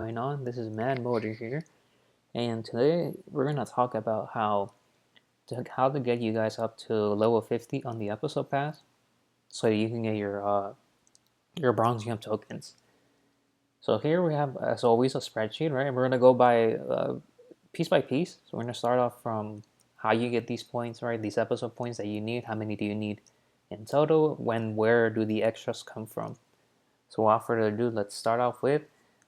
Going on? This is Mad Motor here, and today we're gonna talk about how to get you guys up to level 50 on the episode pass, so you can get your bronzium tokens. So here we have, as always, a spreadsheet, right? We're gonna go by piece. So we're gonna start off from how you get these points, right? These episode points that you need. How many do you need in total? Where do the extras come from? So without further ado, let's start off with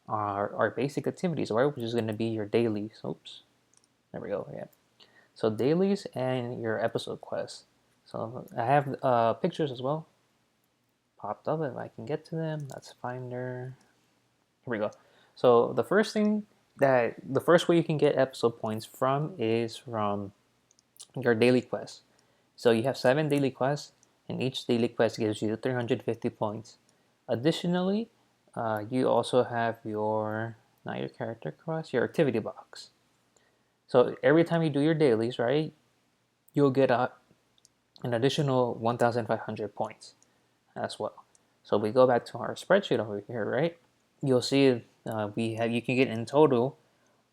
our basic activities, right? Which is going to be your dailies. Oops, there we go. Yeah. So dailies and your episode quests. So I have pictures as well popped up if I can get to them. Let's Finder. Here we go. So the first way you can get episode points from is from your daily quest. So you have 7 daily quests, and each daily quest gives you 350 points. Additionally, you also have not your character quest, your activity box. So every time you do your dailies, right, you'll get an additional 1,500 points as well. So we go back to our spreadsheet over here, right? You'll see you can get in total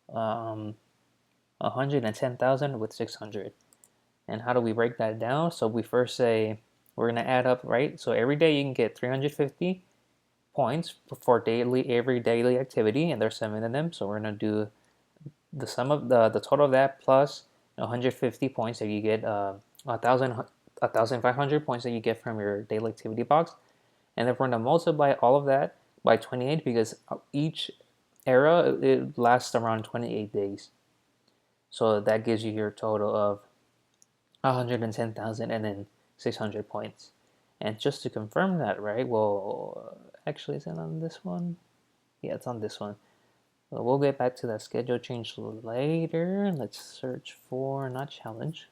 110,000 with 600. And how do we break that down? So we first say we're gonna add up, right? So every day you can get 350 points for every daily activity, and there's 7 of them. So we're gonna do the sum of the total of that plus 150 points that you get, 1,500 points that you get from your daily activity box, and then we're gonna multiply all of that by 28 because each era it lasts around 28 days. So that gives you your total of 110,000 and then 600 points. And just to confirm that, right? Well, actually, is it on this one? Yeah, it's on this one. Well, we'll get back to that schedule change later. Let's search for not challenge,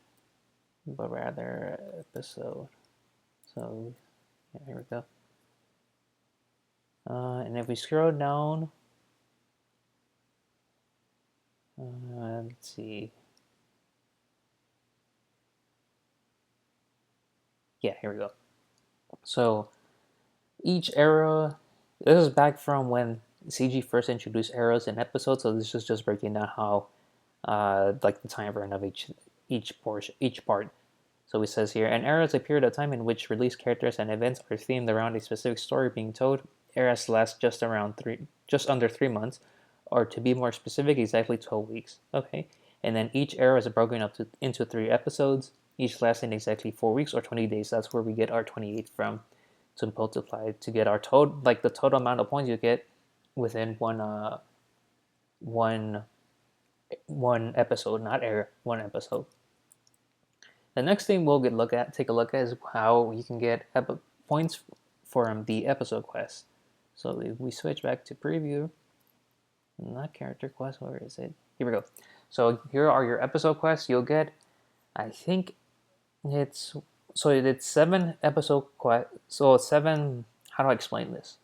but rather episode. So, yeah, here we go. And if we scroll down, let's see. Yeah, here we go. So each era, this is back from when CG first introduced eras in episodes. So this is just breaking down how, like the time frame of each part. So it says here, an era is a period of time in which released characters and events are themed around a specific story being told. Eras last just under 3 months, or to be more specific, exactly 12 weeks. Okay, and then each era is broken up into 3 episodes, each lasting exactly 4 weeks or 20 days. That's where we get our 28 from, to multiply to get our total, like the total amount of points you get within one episode, not era, one episode. The next thing we'll take a look at is how you can get points from the episode quest. So if we switch back to preview, not character quest, where is it? Here we go. So here are your episode quests. You'll get, I think it's 7 episode quests. So 7. How do I explain this?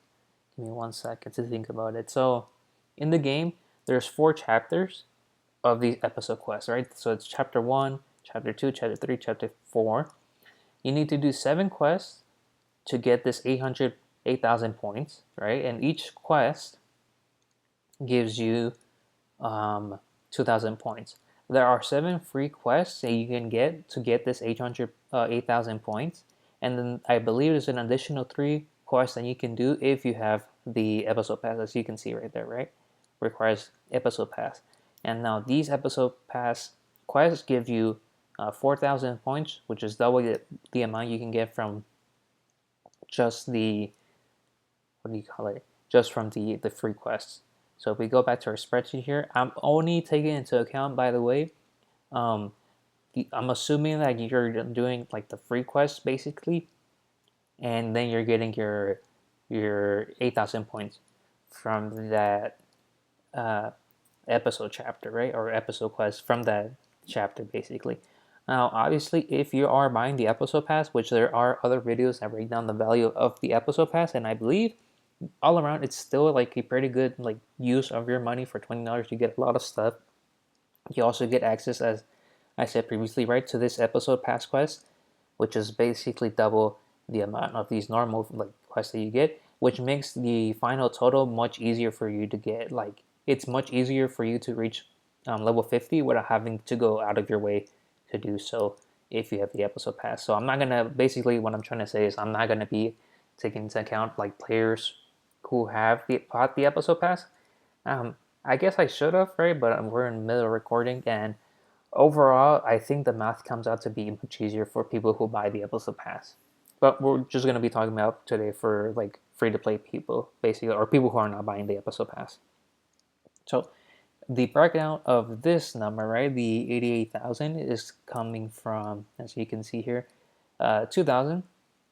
Give me 1 second to think about it. So in the game, there's 4 chapters of these episode quests, right? So it's chapter 1, chapter 2, chapter 3, chapter 4. You need to do 7 quests to get this 8,000 points, right? And each quest gives you 2,000 points. There are 7 free quests that you can get to get this 8,000 points, and then I believe there's an additional 3 quests that you can do if you have the episode pass, as you can see right there, right? Requires episode pass. And now these episode pass quests give you 4,000 points, which is double the amount you can get from just the, just from the free quests. So if we go back to our spreadsheet here, I'm only taking into account, by the way, I'm assuming that you're doing like the free quests basically, and then you're getting your 8,000 points from that episode chapter, right? Or episode quest from that chapter basically. Now, obviously, if you are buying the episode pass, which there are other videos that break down the value of the episode pass, and I believe all around it's still like a pretty good like use of your money. For $20 you get a lot of stuff. You also get access, as I said previously, right, to this episode pass quest, which is basically double the amount of these normal like quests that you get, which makes the final total much easier for you to get. Like it's much easier for you to reach level 50 without having to go out of your way to do so if you have the episode pass. So I'm not gonna, basically what I'm trying to say is I'm not gonna be taking into account like players who have bought the episode pass. I guess I should have, right? But we're in the middle of recording, and overall, I think the math comes out to be much easier for people who buy the episode pass. But we're just gonna be talking about today for like free to play people, basically, or people who are not buying the episode pass. So the breakdown of this number, right, the 88,000 is coming from, as you can see here, 2,000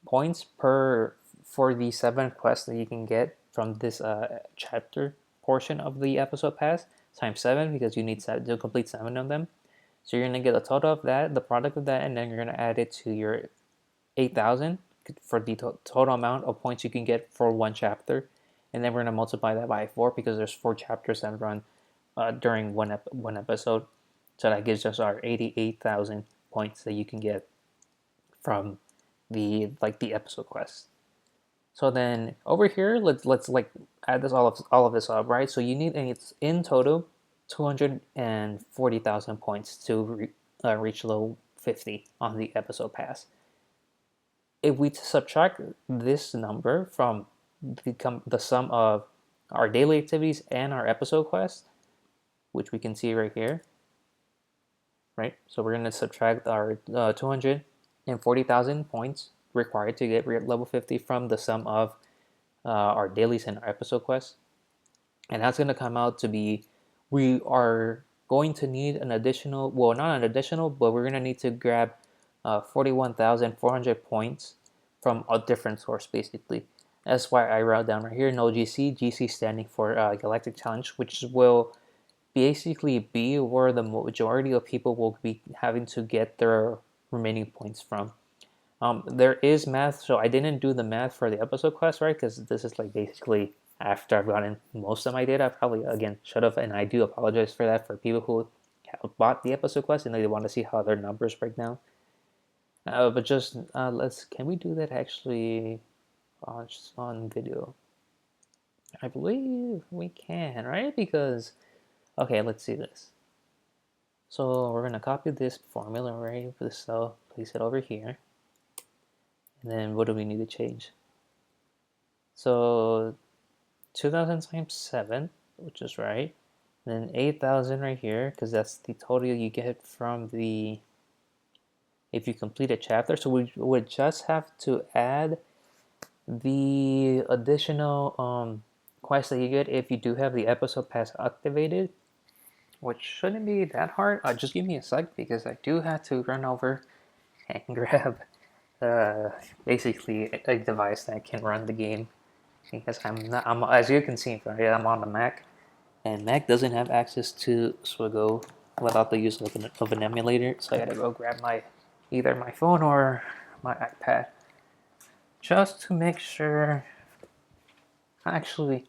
points per for the 7 quests that you can get from this chapter portion of the episode pass times 7 because you need to complete 7 of them. So you're gonna get a total of that, the product of that, and then you're gonna add it to your 8,000 for the total amount of points you can get for one chapter, and then we're gonna multiply that by 4 because there's 4 chapters that run during one episode. So that gives us our 88,000 points that you can get from the episode quest. So then over here, let's like add this all of this up, right? So you need, and it's in total 240,000 points to reach level 50 on the episode pass. If we subtract this number from the sum of our daily activities and our episode quest, which we can see right here, right? So we're going to subtract our 240,000 points required to get level 50 from the sum of our dailies and our episode quests. And that's going to come out to be, we are going to need an additional, well, not an additional, but we're going to need to grab 41,400 points from a different source, basically. That's why I wrote down right here, no GC, GC standing for Galactic Challenge, which will basically be where the majority of people will be having to get their remaining points from. There is math, so I didn't do the math for the episode quest, right? Because this is like basically after I've gotten most of my data. I probably, again, should have, and I do apologize for that for people who have bought the episode quest and they want to see how their numbers break down. But just can we do that actually on video? I believe we can, right? Because, okay, let's see this. So we're gonna copy this formula, right? For the cell, place it over here. And then what do we need to change? So 2,000 times 7, which is right. And then 8,000 right here, because that's the total you get from the, if you complete a chapter. So we would just have to add the additional quest that you get if you do have the episode pass activated, which shouldn't be that hard. Just give me a sec because I do have to run over and grab basically a device that can run the game, because I'm as you can see, right, I'm on the Mac, and Mac doesn't have access to Swgoh without the use of an emulator. So I gotta go grab either my phone or my iPad just to make sure. Actually,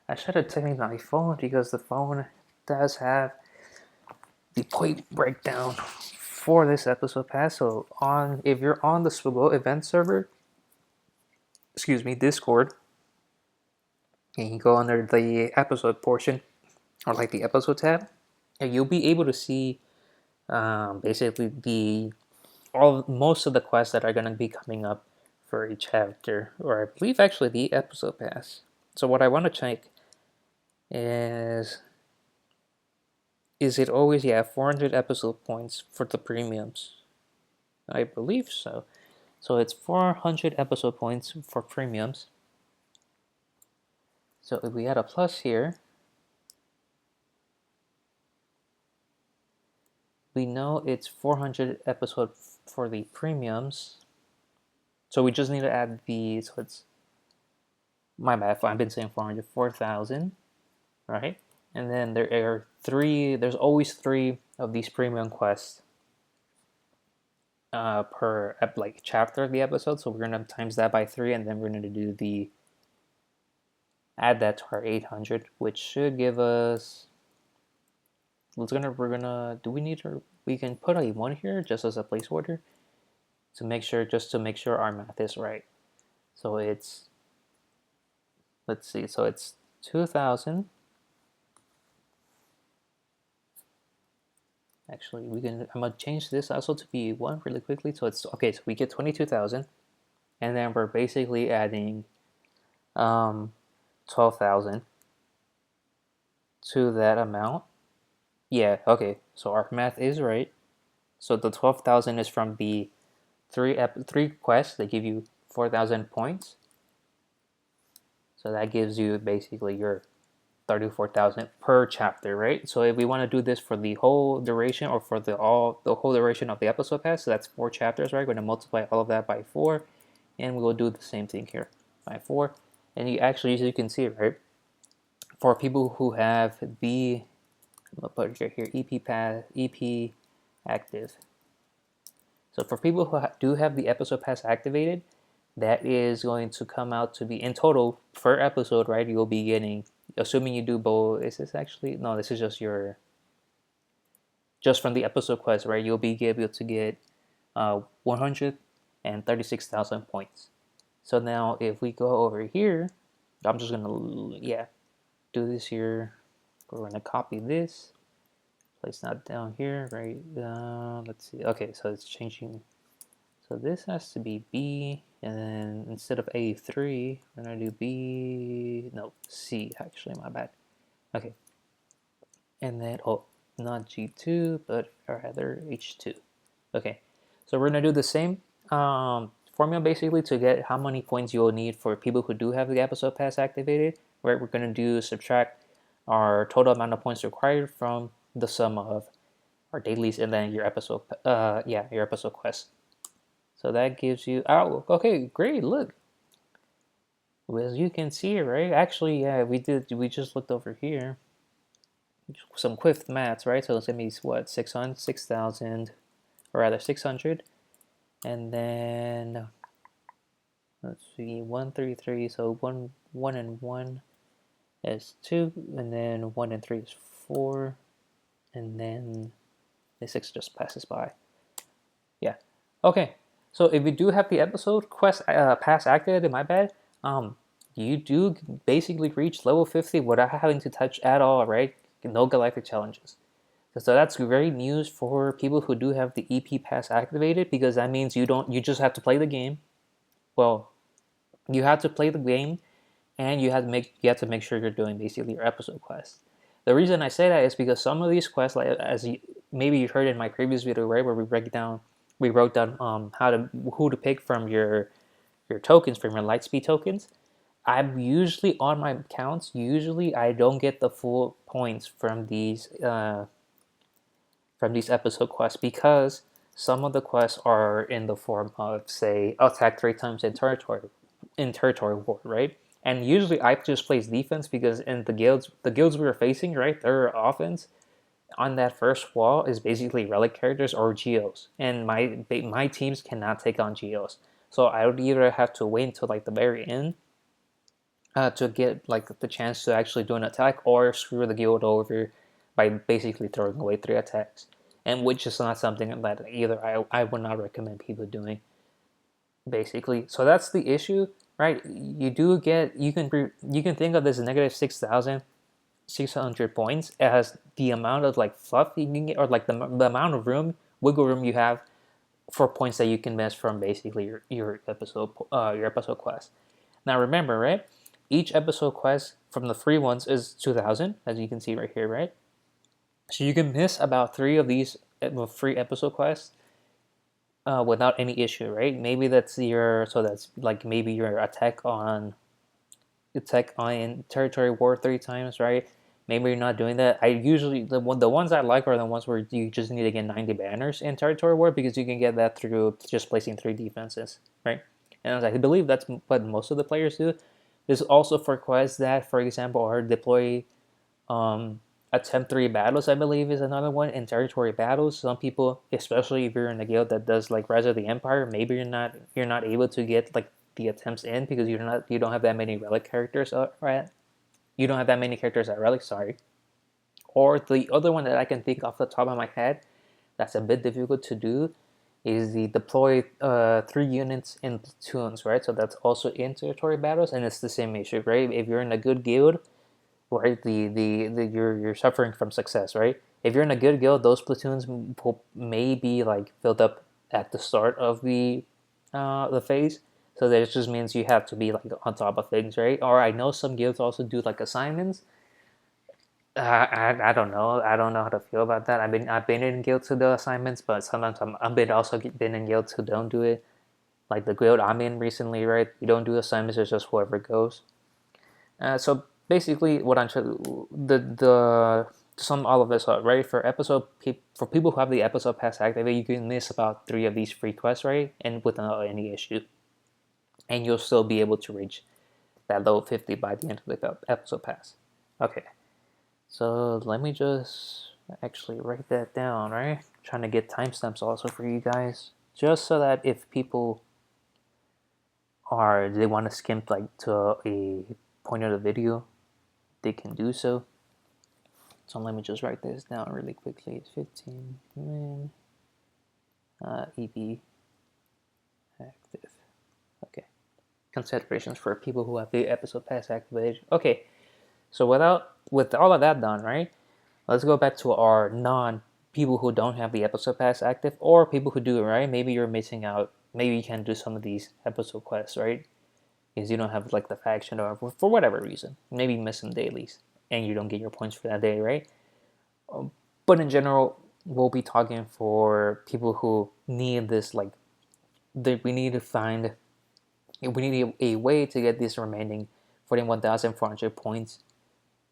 I should have taken my phone because the phone does have the point breakdown for this episode pass. So if you're on the Swgoh event server, Discord, and you go under the episode portion or like the episode tab, and you'll be able to see basically most of the quests that are going to be coming up for each chapter, or I believe actually the episode pass. So what I want to check is it always 400 episode points for the premiums? I believe so. So it's 400 episode points for premiums. So if we add a plus here, we know it's 400 episode for the premiums. So we just need to add so it's, my bad, I've been saying 400, 4,000, right? And then there's always 3 of these premium quests per chapter of the episode. So we're gonna times that by 3, and then we're gonna do add that to our 800, which should give us, we can put a 1 here just as a placeholder to make sure our math is right. So it's, let's see, so it's 2,000 Actually, I'm gonna change this also to be 1 really quickly. So it's okay. So we get 22,000, and then we're basically adding 12,000 to that amount. Yeah. Okay. So our math is right. So the 12,000 is from the three quests. They give you 4,000 points. So that gives you basically your 34,000 per chapter, right? So if we want to do this for the whole duration or for the whole duration of the episode pass, so that's 4 chapters, right? We're going to multiply all of that by 4, and we will do the same thing here by 4. And you actually, as you can see, right, for people who have the, I'm gonna put it here, EP active. So for people who do have the episode pass activated, that is going to come out to be in total per episode, right? You'll be getting, assuming you do both. Is this actually no? This is just from the episode quest, right? You'll be able to get 136,000 points. So now if we go over here, I'm just gonna do this here. We're gonna copy this, place that down here, right? Let's see. Okay, so it's changing. So this has to be B, and then instead of A3, we're gonna do C, actually, my bad. Okay. And then, not G2, but rather H2. Okay. So we're gonna do the same formula basically to get how many points you'll need for people who do have the episode pass activated, right? We're gonna subtract our total amount of points required from the sum of our dailies and then your episode, your episode quest. So that gives you, oh, okay, great, look. As you can see, right? Actually, yeah, we just looked over here. Some quick maths, right? So it's gonna be what, 6,000, or rather 600. And then, let's see, 133, so 1 and 1 is 2, and then 1 and 3 is 4, and then the 6 just passes by. Yeah. Okay. So if you do have the episode quest pass activated, my bad, you do basically reach level 50 without having to touch at all, right? No galactic challenges. So that's great news for people who do have the EP pass activated, because that means you just have to play the game. Well, you have to play the game, and you have to make sure you're doing basically your episode quests. The reason I say that is because some of these quests, like maybe you heard in my previous video, right, where we wrote down who to pick from your tokens, from your lightspeed tokens. I'm usually on my accounts. Usually, I don't get the full points from these episode quests, because some of the quests are in the form of, say, attack 3 times in territory war, right? And usually I just place defense, because in the guilds we were facing, right, their offense on that first wall is basically relic characters or geos, and my teams cannot take on geos. So I would either have to wait until like the very end to get like the chance to actually do an attack, or screw the guild over by basically throwing away 3 attacks, and which is not something that either I would not recommend people doing, basically. So that's the issue, right? You can think of this negative 6,600 points as the amount of like fluff you can get, or like the amount of wiggle room you have for points that you can miss from basically your episode quest. Now remember, right? Each episode quest from the free ones is 2,000, as you can see right here, right? So you can miss about 3 of these free episode quests without any issue, right? Maybe that's maybe your attack on territory war 3 times, right? Maybe you're not doing that. I usually the ones I like are the ones where you just need to get 90 banners in territory war, because you can get that through just placing 3 defenses, right? And I believe that's what most of the players do. This is also for quests that, for example, are deploy attempt 3 battles, I believe, is another one, in territory battles. Some people, especially if you're in a guild that does like Rise of the Empire, maybe you're not able to get like the attempts in, because you don't have that many relic characters, right? You don't have that many characters at relic, sorry. Or the other one that I can think off the top of my head that's a bit difficult to do is the deploy 3 units in platoons, right? So that's also in territory battles, and it's the same issue, right? If you're in a good guild, right? You're suffering from success, right? If you're in a good guild, those platoons may be like filled up at the start of the phase. So that just means you have to be like on top of things, right? Or I know some guilds also do like assignments. I don't know. I don't know how to feel about that. I've been in guilds who do assignments, but sometimes I've been in guilds who don't do it. Like the guild I'm in recently, right? You don't do assignments; it's just whoever goes. So basically, what I'm trying the to sum all of this up, right? For people who have the episode pass activated, you can miss about 3 of these free quests, right? And without any issue, and you'll still be able to reach that level 50 by the end of the episode pass. Okay, so let me just actually write that down, right? I'm trying to get timestamps also for you guys, just so that if people they want to skip like to a point of the video, they can do so. So let me just write this down really quickly. It's 15 min EB active. Okay. Considerations for people who have the episode pass activated. Okay. So with all of that done, right? Let's go back to our non people who don't have the episode pass active, or people who do it, right? Maybe you're missing out. Maybe you can't do some of these episode quests, right? Because you don't have like the faction, or for whatever reason. Maybe you miss some dailies and you don't get your points for that day, right? But in general, we'll be talking for people who need this, like, we need to find, we need a way to get these remaining 41,400 points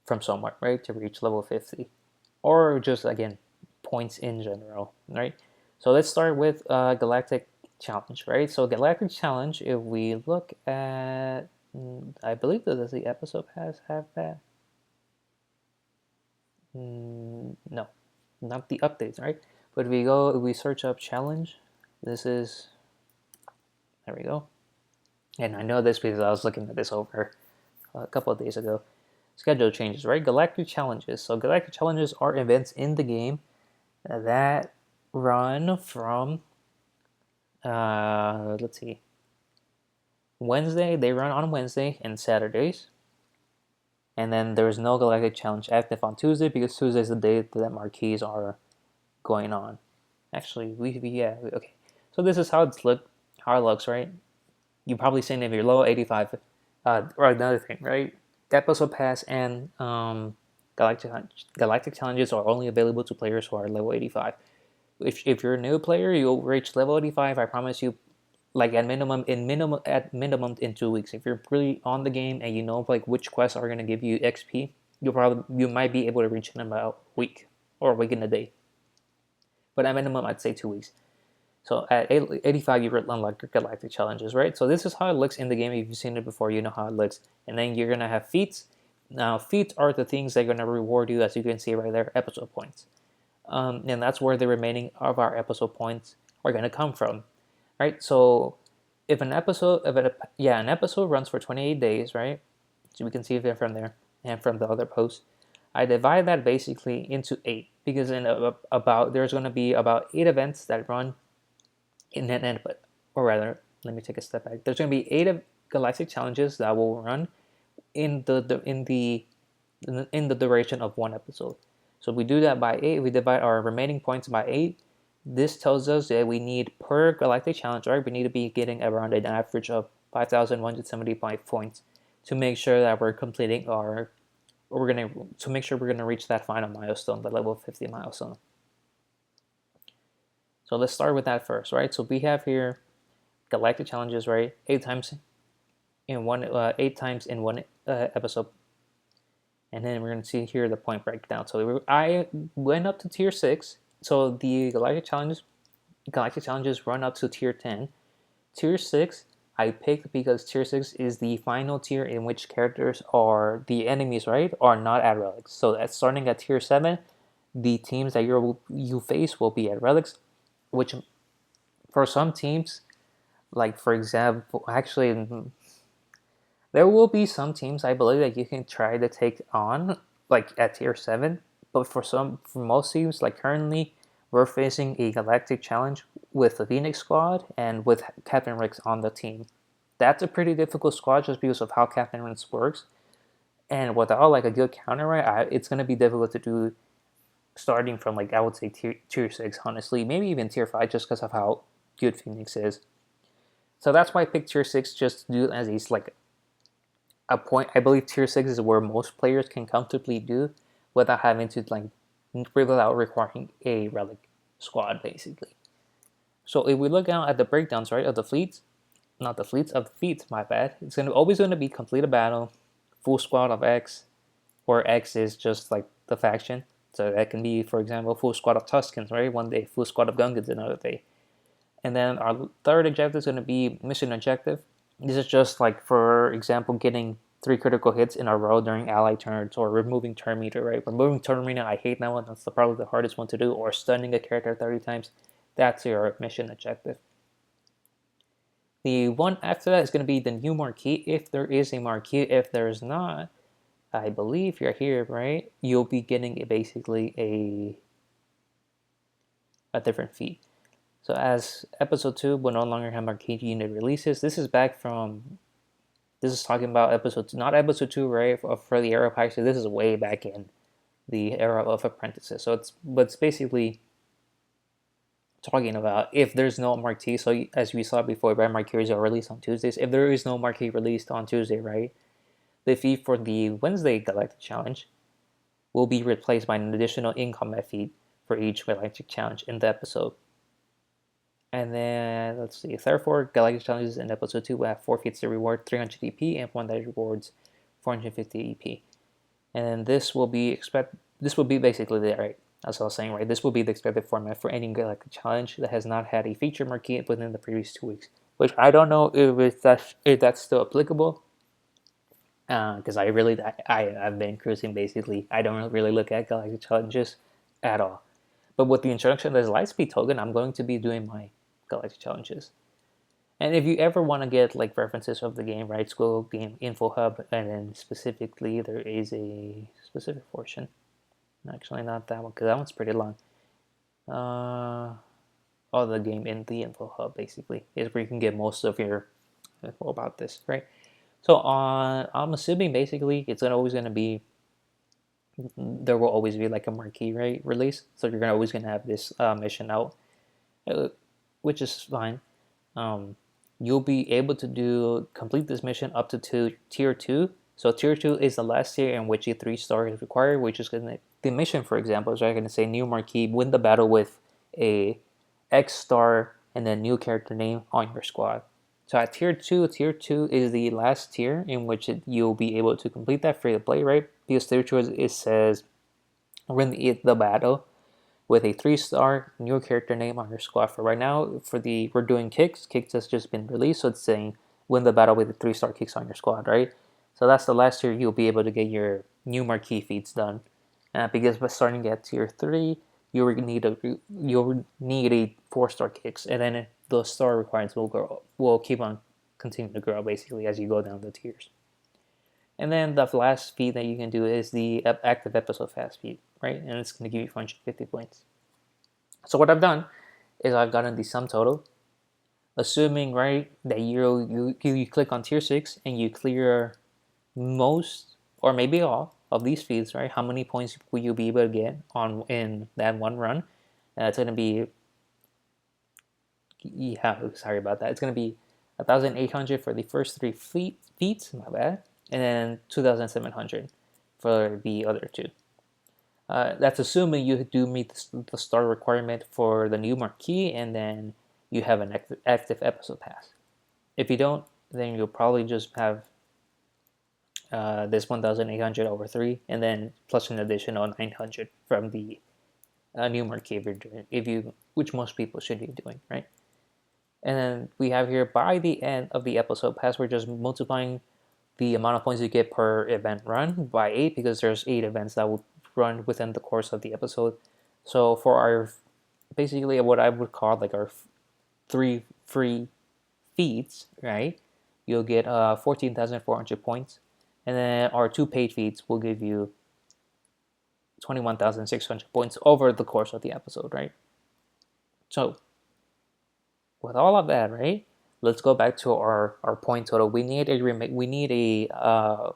from somewhere, right, to reach level 50. Or just, again, points in general, right? So let's start with Galactic Challenge, right? So Galactic Challenge, if we look at, I believe that does the episode pass have that? No, not the updates, right? But if we search up challenge, this is, there we go. And I know this because I was looking at this over a couple of days ago. Schedule changes, right? Galactic challenges. So galactic challenges are events in the game that run from, let's see, Wednesday. They run on Wednesday and Saturdays. And then there's no galactic challenge active on Tuesday because Tuesday is the day that marquees are going on. Actually, okay. So this is how it looks, right? You've probably seen if you're low 85, or another thing, right? Episode pass and galactic challenges are only available to players who are level 85. If you're a new player, you'll reach level 85. I promise you, like at minimum in 2 weeks. If you're really on the game and you know like which quests are gonna give you XP, you might be able to reach in about a week or a week and a day. But at minimum, I'd say 2 weeks. So at 85, you unlock your galactic challenges, right? So this is how it looks in the game. If you've seen it before, you know how it looks. And then you're gonna have feats. Now, feats are the things that are gonna reward you, as you can see right there, episode points. And that's where the remaining of our episode points are gonna come from, right? So if an episode, an episode runs for 28 days, right? So we can see it from there and from the other posts. I divide that basically into 8 because there's going to be about 8 events that run in an input, or rather, let me take a step back. There's going to be 8 galactic challenges that will run in the duration of one episode. So we do that by 8. We divide our remaining points by 8. This tells us that we need per galactic challenge, right? We need to be getting around an average of 5,175 points to make sure that we're completing to make sure we're gonna reach that final milestone, the level 50 milestone. So let's start with that first, right? So we have here galactic challenges, right? 8 times in one episode, and then we're gonna see here the point breakdown. So I went up to tier 6. So the galactic challenges run up to tier 10. Tier 6 I picked because tier 6 is the final tier in which characters are the enemies, right, are not at relics. So starting at tier 7, the teams that you face will be at relics, which for some teams, like for example, actually there will be some teams I believe that you can try to take on like at tier 7, but for most teams, like currently we're facing a galactic challenge with the Phoenix squad and with Captain Rix on the team. That's a pretty difficult squad just because of how Captain Rix works. And without like a good counter, right, it's gonna be difficult to do starting from like I would say tier 6, honestly, maybe even tier 5, just because of how good Phoenix is. So that's why I picked tier 6, just to do it as a like a point. I believe tier 6 is where most players can comfortably do without having to like without requiring a relic squad basically. So if we look out at the breakdowns, right, of the fleets, not the fleets of the feats, my bad. It's always going to be complete a battle, full squad of X, where X is just like the faction. So that can be, for example, full squad of Tuscans, right? One day, full squad of Gungans another day. And then our third objective is going to be mission objective. This is just like, for example, getting 3 critical hits in a row during ally turns, or removing turn meter, right? Removing turn meter, I hate that one. That's probably the hardest one to do. Or stunning a character 30 times. That's your mission objective. The one after that is going to be the new marquee, if there is a marquee. If there's not, I believe you're here, right? You'll be getting basically a different feat. So as episode 2 will no longer have marquee unit releases, this is back from, this is talking about episode 2, not episode 2, right? For the era of Piracy, this is way back in the era of apprentices. So it's basically talking about if there's no marquee. So as we saw before, right, marquees are released on Tuesdays. If there is no marquee released on Tuesday, right, the feed for the Wednesday Galactic Challenge will be replaced by an additional in-combat feed for each Galactic Challenge in the episode. And then, let's see, therefore, Galactic Challenges in episode 2 will have 4 feats that reward 300 EP and 1 that rewards 450 EP. And this will be basically the, right, as I was saying, right, this will be the expected format for any Galactic Challenge that has not had a feature marquee within the previous 2 weeks. Which I don't know if that's still applicable, because I've been cruising basically. I don't really look at Galactic Challenges at all. But with the introduction of this Lightspeed token, I'm going to be doing my Galactic Challenges. And if you ever want to get like references of the game, right, Swgoh Game Info Hub, and then specifically there is a specific portion. Actually, not that one, because that one's pretty long. All the game in the Info Hub basically is where you can get most of your info about this, right? So I'm assuming basically it's always going to be, there will always be like a marquee, right, release. So you're always going to have this mission out, which is fine. You'll be able to complete this mission up to tier 2. So tier 2 is the last tier in which a 3-star is required, which is going to, the mission, for example, is going to say new marquee, win the battle with a X star and then new character name on your squad. So at tier 2 is the last tier in which you'll be able to complete that free to play, right? Because tier 2 it says win the battle with a 3-star new character name on your squad. For right now, we're doing kicks. Kicks has just been released, so it's saying win the battle with a 3-star kicks on your squad, right? So that's the last tier you'll be able to get your new marquee feats done. Because by starting at tier 3, you'll need a 4-star kicks, and then the star requirements will keep on continuing to grow basically as you go down the tiers. And then the last feat that you can do is the active episode fast feat, right? And it's going to give you 450 points. So what I've done is I've gotten the sum total, assuming, right, that you click on tier 6 and you clear most or maybe all of these feats, right? How many points will you be able to get in that one run? It's going to be, yeah, sorry about that. It's going to be 1,800 for the first 3 feats, my bad, and then 2,700 for the other 2. That's assuming you do meet the star requirement for the new marquee, and then you have an active episode pass. If you don't, then you'll probably just have this 1,800 over 3, and then plus an additional 900 from the new marquee if you're doing, which most people should be doing, right? And then we have here, by the end of the episode pass, we're just multiplying the amount of points you get per event run by 8, because there's 8 events that will run within the course of the episode. So for our, basically what I would call like our 3 free feeds, right, you'll get 14,400 points, and then our 2 paid feeds will give you 21,600 points over the course of the episode, right? So with all of that, right, let's go back to our point total. We need a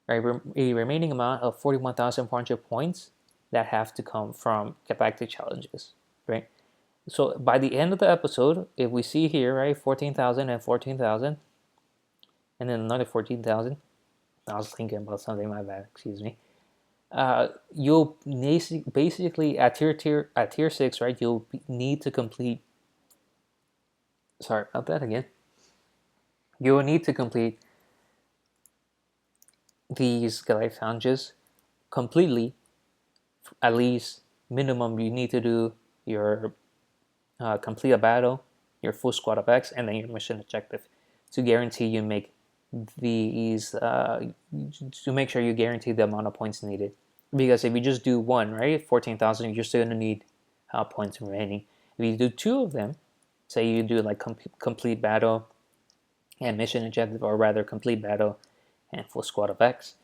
right? A remaining amount of 41,400 points that have to come from galactic challenges, right? So by the end of the episode, if we see here, right, 14,000 and 14,000, and then another 14,000. I was thinking about something, my bad, excuse me. You'll basically at tier 6, right? You'll need to complete. Sorry about that again. You will need to complete these galactic challenges completely. At least minimum, you need to do your complete a battle, your full squad of X, and then your mission objective to guarantee you make these to make sure you guarantee the amount of points needed. Because if you just do one, right, 14,000, you're still gonna need points remaining. If you do two of them, say you do like complete battle and mission objective, or rather complete battle and full squad of X,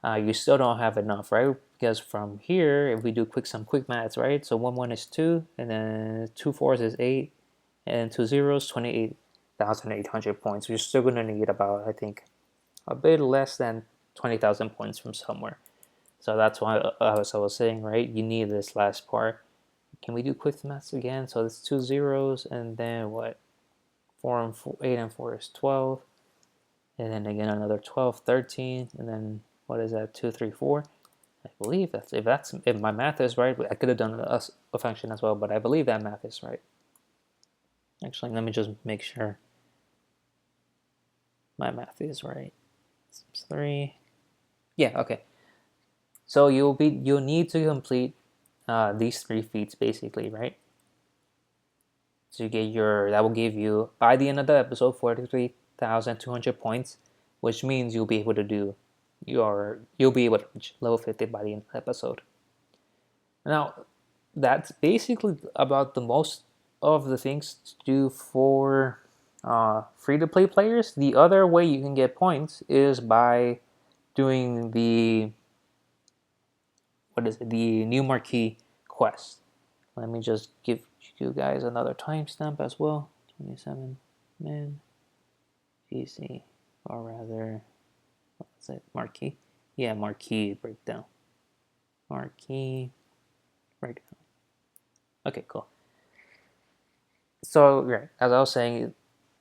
you still don't have enough, right? Because from here, if we do some quick maths, right? So 1 1 is 2, and then 2 4s is 8, and 2 zeros, 28,800 points. You're still going to need about, I think, a bit less than 20,000 points from somewhere. So that's why, as I was saying, right? You need this last part. Can we do quick maths again? So it's 2 zeros, and then what? 8 and 4 is 12, and then again another 12, 13, and then what is that? 2 3 4. I believe if my math is right. I could have done a function as well, but I believe that math is right. Actually, let me just make sure my math is right. It's 3. Yeah, okay. So you'll need to complete these 3 feats basically, right? So you get that will give you by the end of the episode 43,200 points, which means you'll be able to do you'll be able to reach level 50 by the end of the episode. Now, that's basically about the most of the things to do for free-to-play players. The other way you can get points is by doing the new Marquee quest. Let me just give you guys another timestamp as well. 27 man PC, or rather, what's it? Marquee. Yeah, Marquee Breakdown. Marquee Breakdown. Okay, cool. So, right, as I was saying,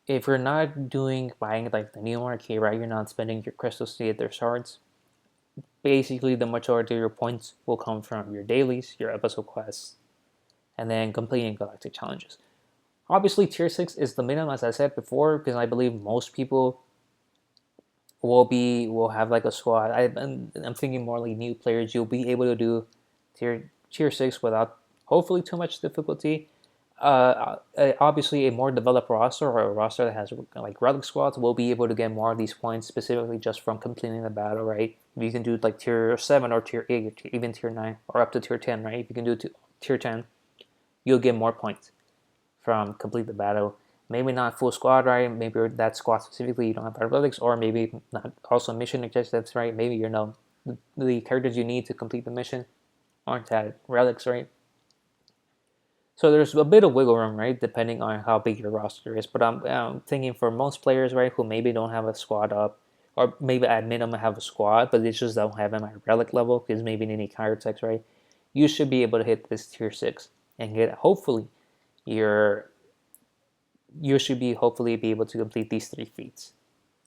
if you're not buying like the new Marquee, right, you're not spending your crystals to get their shards, basically the majority of your points will come from your dailies, your episode quests, and then completing galactic challenges. Obviously, tier 6 is the minimum, as I said before, because I believe most people will have like a squad. I'm thinking more like new players. You'll be able to do tier 6 without hopefully too much difficulty. Obviously, a more developed roster, or a roster that has like relic squads, will be able to get more of these points specifically just from completing the battle, right? You can do like tier 7 or tier 8 or even tier 9 or up to tier 10, right? If you can do tier 10, you'll get more points from complete the battle. Maybe not full squad, right? Maybe that squad specifically you don't have relics, or maybe not also mission objectives, right? Maybe the characters you need to complete the mission aren't at relics, right? So there's a bit of wiggle room, right, depending on how big your roster is. But I'm thinking for most players, right, who maybe don't have a squad up, or maybe at minimum have a squad, but they just don't have them at relic level because maybe they need counter attacks, right? You should be able to hit this tier 6 and get hopefully you should be able to complete these 3 feats,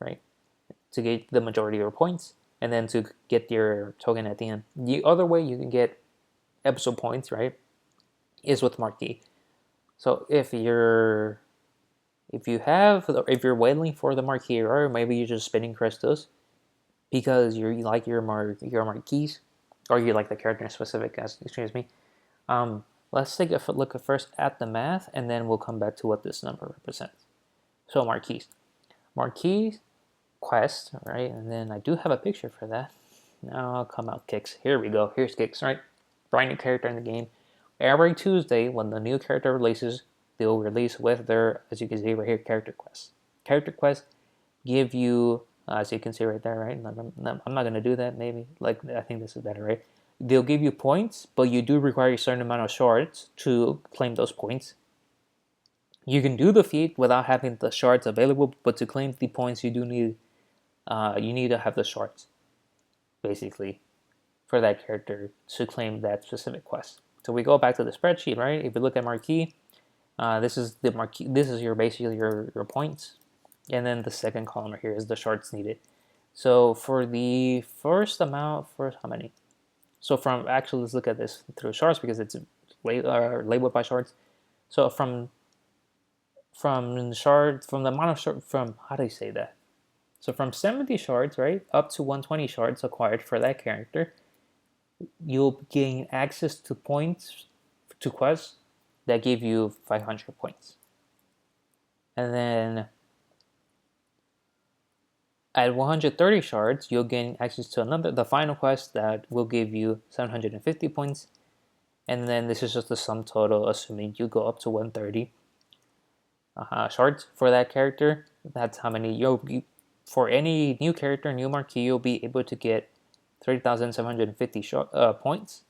right? To get the majority of your points and then to get your token at the end. The other way you can get episode points, right, is with Marquee. So if you're waiting for the Marquee, or maybe you're just spinning crystals because you like your Marquees, or you like the character specific, excuse me. Let's take a look first at the math, and then we'll come back to what this number represents. So Marquee quest, right? And then I do have a picture for that. Now I'll come out kicks. Here we go. Here's kicks, right? Brand new character in the game. Every Tuesday, when the new character releases, they'll release with their, as you can see right here, character quests. Character quests give you, as you can see right there, right? I'm not going to do that, maybe. Like, I think this is better, right? They'll give you points, but you do require a certain amount of shards to claim those points. You can do the feat without having the shards available, but to claim the points, you do need, you need to have the shards. basically, for that character to claim that specific quest. So we go back to the spreadsheet, right? If you look at Marquee, this is the Marquee. This is your basically your points, and then the second column right here is the shards needed. So for the first amount, first how many? So from actually, let's look at this through shards because it's labeled by shards. So from the amount of shard, from how do you say that? So from 70 shards, right, up to 120 shards acquired for that character, you'll gain access to points to quests that give you 500 points. And then at 130 shards, you'll gain access to the final quest that will give you 750 points. And then this is just the sum total, assuming you go up to 130 shards for that character. That's how many for any new character, new marquee, you'll be able to get 30,750 points.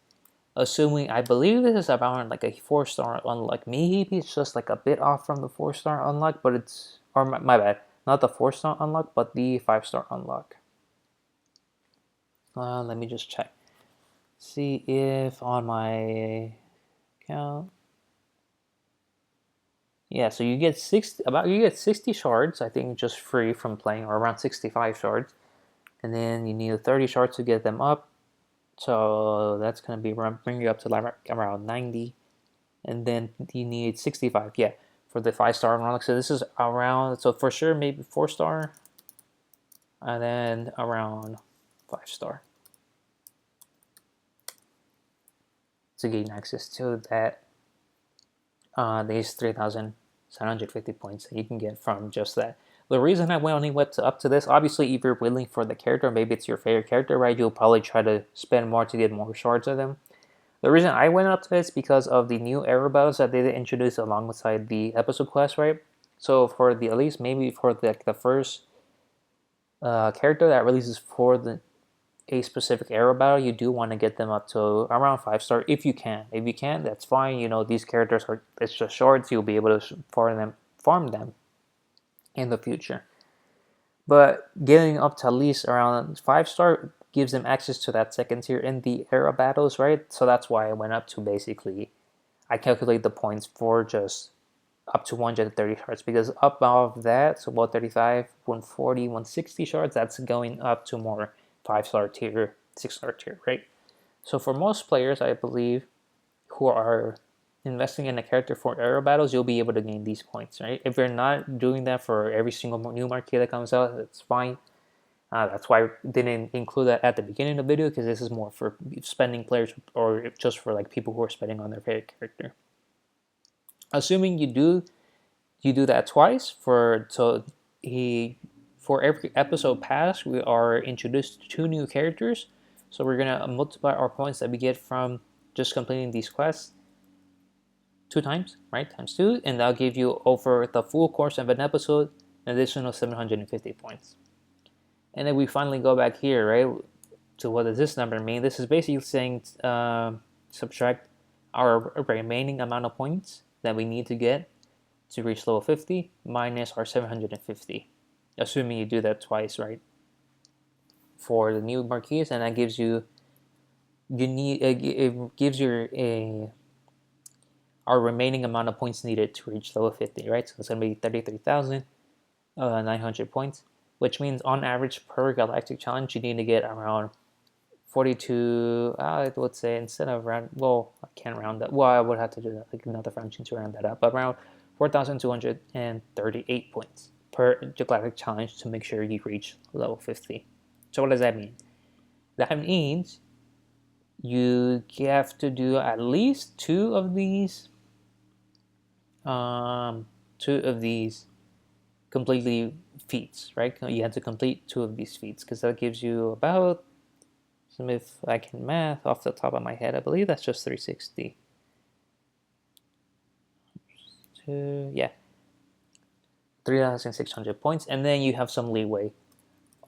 Assuming, I believe this is about like a 4-star unlock. Maybe it's just like a bit off from the 4-star unlock, but it's, or my bad, not the 4-star unlock, but the 5-star unlock. Let me just check. See if on my account. Yeah, so you get 60 shards, I think, just free from playing, or around 65 shards, and then you need 30 shards to get them up. So that's gonna bring you up to like around 90, and then you need 65. Yeah, for the 5-star unlock. So this is around. So for sure, maybe 4-star, and then around 5-star to gain access to that. These 3,750 points that you can get from just that. The reason I only went up to this, obviously, if you're willing for the character, maybe it's your favorite character, right? You'll probably try to spend more to get more shards of them. The reason I went up to this is because of the new era battles that they introduced alongside the episode quest, right? So for the, at least maybe for the first character that releases for a specific era battle, you do want to get them up to around 5-star if you can. If you can't, that's fine. You know, these characters are, it's just shards. You'll be able to farm them in the future. But getting up to at least around 5-star gives them access to that second tier in the era battles, right? So that's why I went up to basically, I calculate the points for just up to 130 shards, because above that, so 135, 140, 160 shards, that's going up to more 5-star tier, 6-star tier, right? So for most players, I believe, who are investing in a character for era battles, you'll be able to gain these points, right? If you're not doing that for every single new marquee that comes out, that's fine. That's why I didn't include that at the beginning of the video, because this is more for spending players, or just for like people who are spending on their favorite character. Assuming you do that twice, for every episode pass, we are introduced to 2 new characters. So we're gonna multiply our points that we get from just completing these quests 2 times, right? Times 2, and that'll give you, over the full course of an episode, an additional 750 points. And then we finally go back here, right? So what does this number mean? This is basically saying subtract our remaining amount of points that we need to get to reach level 50 minus our 750, assuming you do that twice, right? For the new marquees, and that gives you it gives you our remaining amount of points needed to reach level 50, right? So it's gonna be 33,900 points, which means on average per galactic challenge you need to get around 42. I would say, instead of round, well, I can't round that. Well, I would have to do like another function to round that up, but around 4,238 points per galactic challenge to make sure you reach level 50. So what does that mean? That means you have to do at least 2 of these completely feats, right? You have to complete 2 of these feats, because that gives you about, if I can math off the top of my head, I believe that's just 360. Yeah, 3,600 points, and then you have some leeway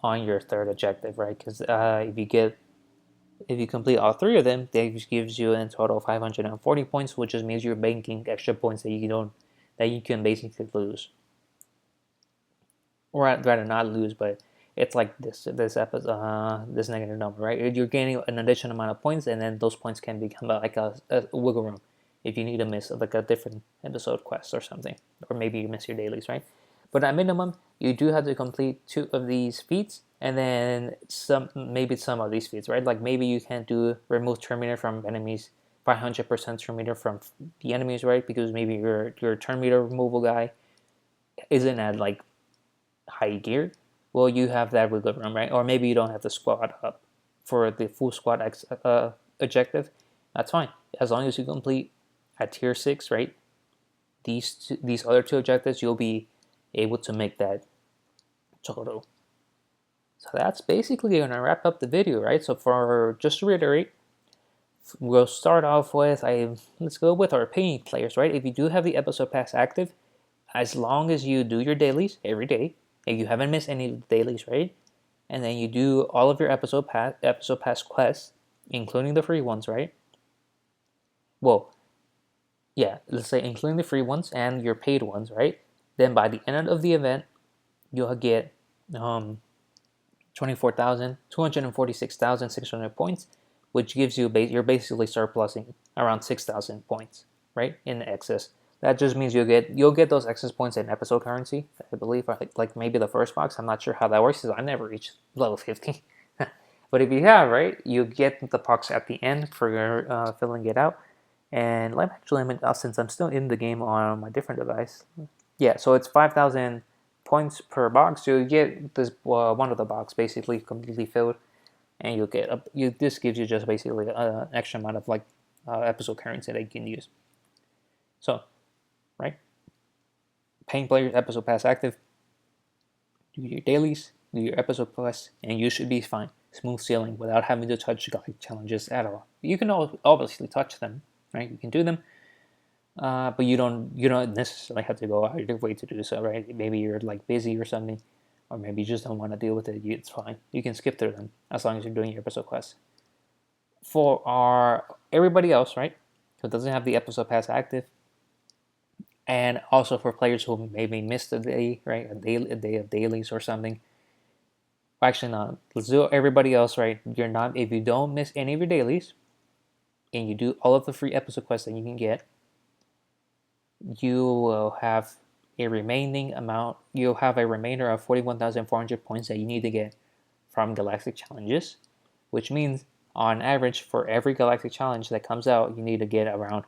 on your third objective, right? Because if you complete all 3 of them, that gives you in total 540 points, which just means you're banking extra points that you can basically lose, or I'd rather not lose, but it's like this episode, this negative number, right? You're gaining an additional amount of points, and then those points can become like a wiggle room if you need to miss like a different episode quest or something, or maybe you miss your dailies, right? But at minimum, you do have to complete 2 of these feats, and then maybe some of these feats, right? Like maybe you can't do remove turn meter from enemies, 500% turn meter from the enemies, right? Because maybe your turn meter removal guy isn't at like high gear. Well, you have that wiggle room, right? Or maybe you don't have the squad up for the full squad objective. That's fine, as long as you complete at tier 6, right? These other 2 objectives, you'll be able to make that total. So that's basically gonna wrap up the video, right? So for just to reiterate, we'll start off with let's go with our paying players, right? If you do have the episode pass active, as long as you do your dailies every day, and you haven't missed any dailies, right? And then you do all of your episode pass quests, including the free ones, right? Well, yeah, let's say including the free ones and your paid ones, right? Then by the end of the event, you'll get 246,600 points, which gives you you're basically surplusing around 6,000 points, right, in excess. That just means you'll get those excess points in episode currency, I believe, like maybe the first box. I'm not sure how that works because I never reached level 50. But if you have, right, you get the box at the end for your filling it out. And since I'm still in the game on my different device, yeah, so it's 5,000 points per box. So you get this one of the box basically completely filled, and you'll get this gives you just basically an extra amount of like episode currency that you can use. So, right, paying players episode pass active, do your dailies, do your episode quests, and you should be fine. Smooth sailing without having to touch guide challenges at all. You can obviously touch them, right? You can do them, but you don't necessarily have to go out of your way to do so, right? Maybe you're like busy or something, or maybe you just don't want to deal with it. It's fine. You can skip through them as long as you're doing your episode quests. For everybody else, right, who doesn't have the episode pass active, and also for players who maybe missed a day, right, a day of dailies or something. Actually, no. Let's do everybody else, right? If you don't miss any of your dailies, and you do all of the free episode quests that you can get, you will have a remainder of 41,400 points that you need to get from galactic challenges, which means on average for every galactic challenge that comes out, you need to get around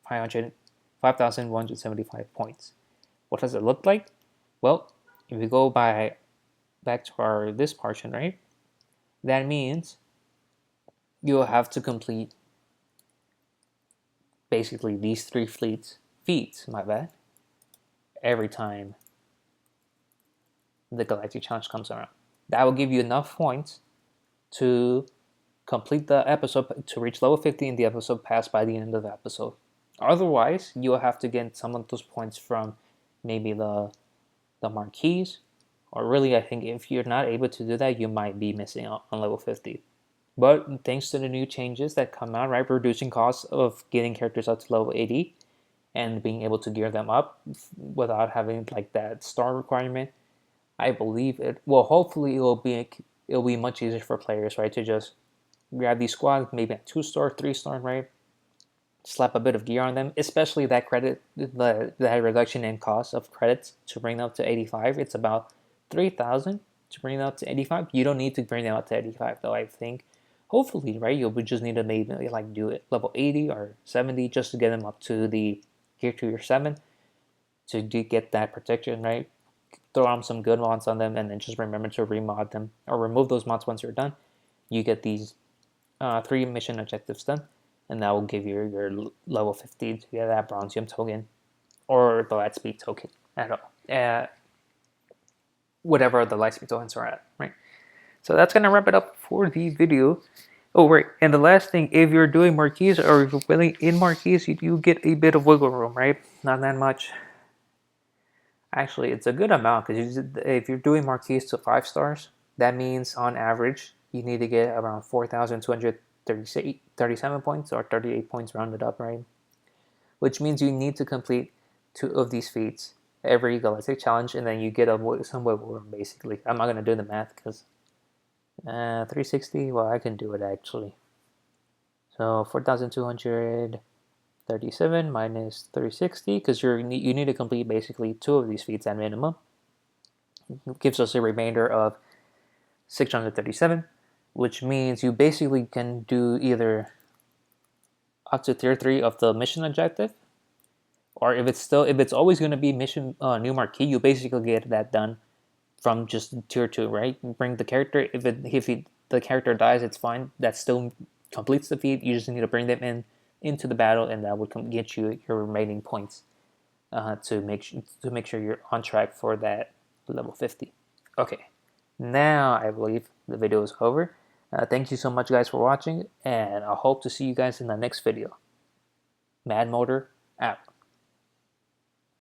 5,175 points. What does it look like? Well, if we go back to this portion, right, that means you'll have to complete basically these 3 feats, every time the galactic challenge comes around. That will give you enough points to complete the episode, to reach level 50 in the episode pass by the end of the episode. Otherwise, you'll have to get some of those points from maybe the marquees, or really, I think if you're not able to do that, you might be missing out on level 50. But thanks to the new changes that come out, right, reducing costs of getting characters up to level 80 and being able to gear them up without having like that star requirement, I believe hopefully it'll be much easier for players, right, to just grab these squads, maybe at 2-star, 3-star, right, slap a bit of gear on them, especially that that reduction in cost of credits to bring them up to 85. It's about 3,000 to bring them up to 85. You don't need to bring them up to 85 though, I think. Hopefully, right, you'll just need to maybe like do it level 80 or 70 just to get them up to the gear to your 7 to get that protection, right? Throw on some good mods on them, and then just remember to remod them or remove those mods once you're done. You get these 3 mission objectives done, and that will give you your level 50 to get that Bronzium token or the Lightspeed token at all. Whatever the Lightspeed tokens are at, right? So that's going to wrap it up for the video. Oh, right, and the last thing, if you're doing marquees or if you're playing in marquees, you do get a bit of wiggle room, right? Not that much. Actually, it's a good amount, because if you're doing marquees to 5 stars, that means on average, you need to get around 4,237 points, or 38 points rounded up, right? Which means you need to complete 2 of these feats every galactic challenge, and then you get some wiggle room. Basically, I'm not gonna do the math because 360. Well, I can do it actually. So 4,237 minus 360, because you need to complete basically 2 of these feats at minimum. It gives us a remainder of 637, which means you basically can do either up to tier 3 of the mission objective, or if it's always going to be mission new marquee, you basically get that done from just tier 2, right? You bring the character. If the character dies, it's fine. That still completes the feat. You just need to bring them into the battle, and that would get you your remaining points to make sure you're on track for that level 50. Okay, now I believe the video is over. Thank you so much, guys, for watching, and I hope to see you guys in the next video. Mad Motor out.